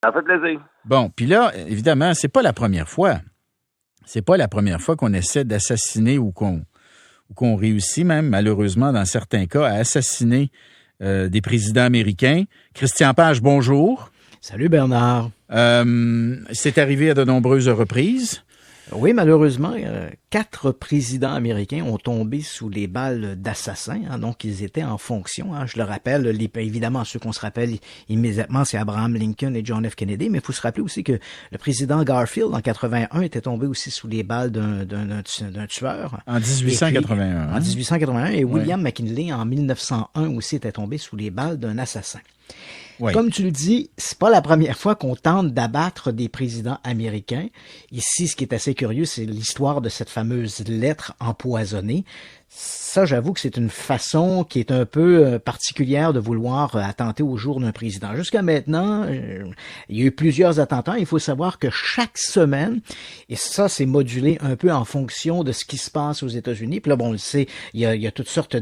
Ça fait plaisir. Bon, puis là, évidemment, c'est pas la première fois. C'est pas la première fois qu'on essaie d'assassiner ou qu'on réussit même, malheureusement, dans certains cas, à assassiner des présidents américains. Christian Page, bonjour. Salut Bernard. C'est arrivé à de nombreuses reprises. Oui, malheureusement, 4 présidents américains ont tombé sous les balles d'assassins. Donc, ils étaient en fonction. Je le rappelle, évidemment, ceux qu'on se rappelle immédiatement, c'est Abraham Lincoln et John F. Kennedy. Mais il faut se rappeler aussi que le président Garfield, en 81, était tombé aussi sous les balles d'un tueur. En 1881. En 1881. Et William McKinley, en 1901, aussi était tombé sous les balles d'un assassin. Oui. Comme tu le dis, c'est pas la première fois qu'on tente d'abattre des présidents américains. Ici, ce qui est assez curieux, c'est l'histoire de cette fameuse lettre empoisonnée. Ça, j'avoue que c'est une façon qui est un peu particulière de vouloir attenter au jour d'un président. Jusqu'à maintenant, il y a eu plusieurs attentats. Il faut savoir que chaque semaine, et ça, c'est modulé un peu en fonction de ce qui se passe aux États-Unis. Puis là, bon, on le sait, il y a toutes sortes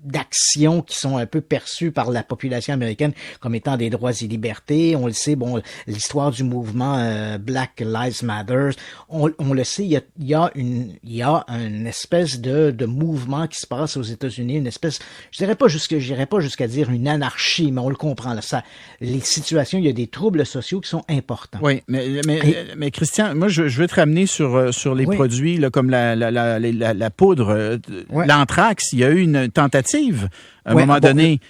d'actions qui sont un peu perçues par la population américaine comme étant des droits et libertés. On le sait, bon, l'histoire du mouvement Black Lives Matter, on le sait, il y a une espèce de mouvement qui se passe aux États-Unis, une espèce, j'irais pas jusqu'à dire une anarchie, mais on le comprend là, ça, les situations, il y a des troubles sociaux qui sont importants. Oui, mais Christian, moi je veux te ramener sur les produits là, comme la poudre, l'anthrax. Il y a eu une tentative à un moment donné.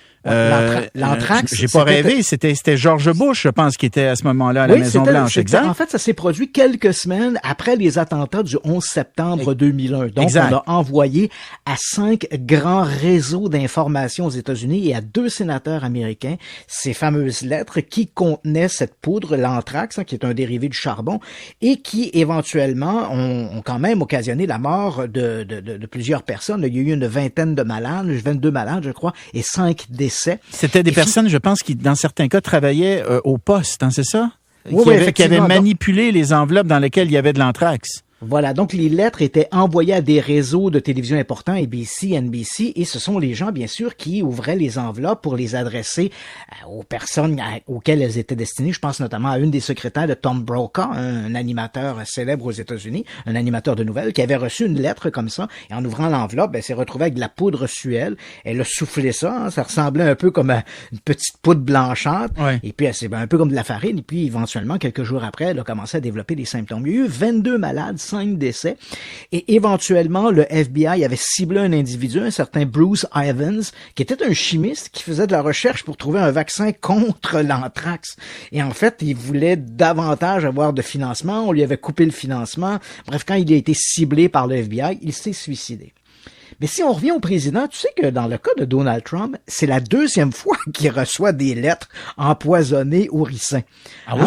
L'anthrax. J'ai pas rêvé, c'était George Bush, je pense, qui était à ce moment-là à la Maison-Blanche, exact? En fait, ça s'est produit quelques semaines après les attentats du 11 septembre 2001. Donc, on a envoyé à 5 grands réseaux d'information aux États-Unis et à 2 sénateurs américains ces fameuses lettres qui contenaient cette poudre, l'anthrax, qui est un dérivé du charbon, et qui, éventuellement, ont quand même occasionné la mort de plusieurs personnes. Il y a eu une vingtaine de malades, 22 malades, je crois, et 5 décès. C'était des personnes, je pense, qui, dans certains cas, travaillaient au poste, hein, c'est ça? Oui, qui avaient manipulé les enveloppes dans lesquelles il y avait de l'anthrax. Voilà, donc les lettres étaient envoyées à des réseaux de télévision importants, ABC, NBC, et ce sont les gens, bien sûr, qui ouvraient les enveloppes pour les adresser aux personnes auxquelles elles étaient destinées. Je pense notamment à une des secrétaires de Tom Brokaw, un animateur célèbre aux États-Unis, un animateur de nouvelles, qui avait reçu une lettre comme ça, et en ouvrant l'enveloppe, elle s'est retrouvée avec de la poudre Suel. Elle a soufflé ça, ça ressemblait un peu comme une petite poudre blanchâtre, et puis c'est un peu comme de la farine, et puis éventuellement, quelques jours après, elle a commencé à développer des symptômes. Il y a eu 22 malades, 5 décès. Et éventuellement, le FBI avait ciblé un individu, un certain Bruce Evans, qui était un chimiste qui faisait de la recherche pour trouver un vaccin contre l'anthrax. Et en fait, il voulait davantage avoir de financement. On lui avait coupé le financement. Bref, quand il a été ciblé par le FBI, il s'est suicidé. Mais si on revient au président, tu sais que dans le cas de Donald Trump, c'est la 2e fois qu'il reçoit des lettres empoisonnées au ricin. Ah oui?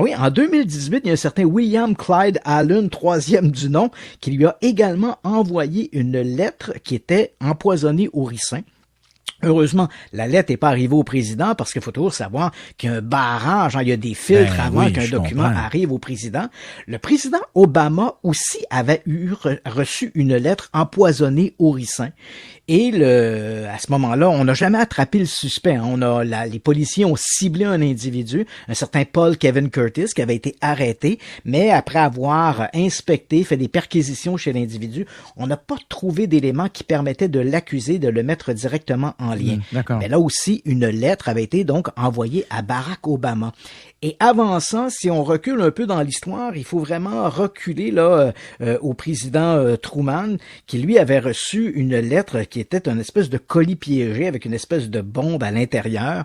Oui, en 2018, il y a un certain William Clyde Allen, 3e du nom, qui lui a également envoyé une lettre qui était empoisonnée au ricin. Heureusement, la lettre n'est pas arrivée au président parce qu'il faut toujours savoir qu'il y a un barrage, il y a des filtres avant qu'un document arrive au président. Le président Obama aussi avait reçu une lettre empoisonnée au ricin. Et à ce moment-là, on n'a jamais attrapé le suspect. Les policiers ont ciblé un individu, un certain Paul Kevin Curtis, qui avait été arrêté, mais après avoir inspecté, fait des perquisitions chez l'individu, on n'a pas trouvé d'éléments qui permettaient de l'accuser, de le mettre directement en lien. Mais là aussi, une lettre avait été donc envoyée à Barack Obama. Et avant ça, si on recule un peu dans l'histoire, il faut vraiment reculer là au président Truman, qui lui avait reçu une lettre qui était une espèce de colis piégé avec une espèce de bombe à l'intérieur.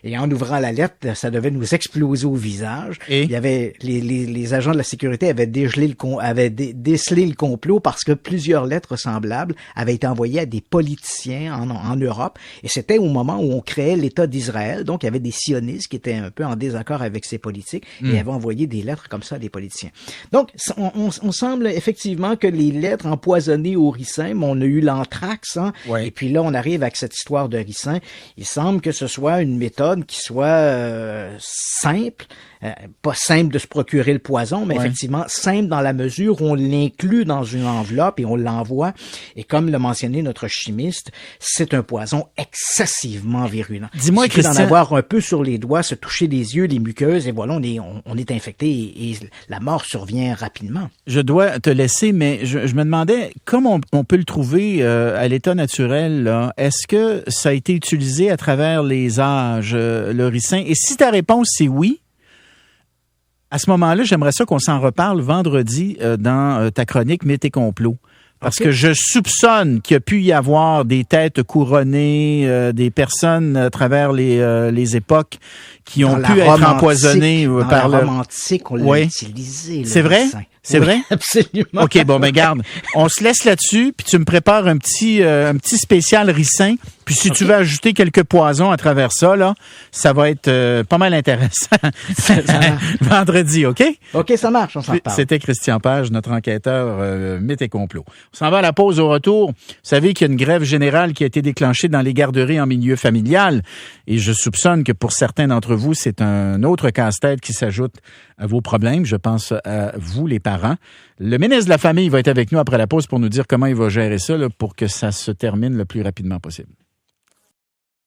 Et en ouvrant la lettre, ça devait nous exploser au visage. Et il y avait les agents de la sécurité avaient décelé le complot parce que plusieurs lettres semblables avaient été envoyées à des politiciens en Europe. Et c'était au moment où on créait l'État d'Israël. Donc, il y avait des sionistes qui étaient un peu en désaccord avec ces politiques et avaient envoyé des lettres comme ça à des politiciens. Donc, on semble effectivement que les lettres empoisonnées au ricin, on a eu l'anthrax, et puis là, on arrive avec cette histoire de ricin. Il semble que ce soit une méthode qui soit simple, pas simple de se procurer le poison, mais effectivement simple dans la mesure où on l'inclut dans une enveloppe et on l'envoie. Et comme l'a mentionné notre chimiste, c'est un poison excessivement virulent. Dis-moi, Christian, d'en avoir un peu sur les doigts, se toucher les yeux, les muqueuses, et voilà, on est infecté et la mort survient rapidement. Je dois te laisser, mais je me demandais, comment on peut le trouver à l'état naturel, là, est-ce que ça a été utilisé à travers les âges, le ricin? Et si ta réponse c'est oui, à ce moment-là, j'aimerais ça qu'on s'en reparle vendredi dans ta chronique Mythes et complots. Parce que je soupçonne qu'il y a pu y avoir des têtes couronnées, des personnes à travers les époques qui ont pu être empoisonnées par la Rome antique, on l'a utilisé. C'est vrai? C'est vrai? Absolument. OK, bon, ben garde. On se laisse là-dessus, puis tu me prépares un petit spécial ricin. Puis si tu veux ajouter quelques poisons à travers ça, là, ça va être pas mal intéressant. Vendredi, OK? OK, ça marche, on s'en parle. C'était Christian Page, notre enquêteur Mythes et complots. On s'en va à la pause au retour. Vous savez qu'il y a une grève générale qui a été déclenchée dans les garderies en milieu familial. Et je soupçonne que pour certains d'entre vous, c'est un autre casse-tête qui s'ajoute à vos problèmes. Je pense à vous, les parents. Le ministre de la Famille va être avec nous après la pause pour nous dire comment il va gérer ça là, pour que ça se termine le plus rapidement possible.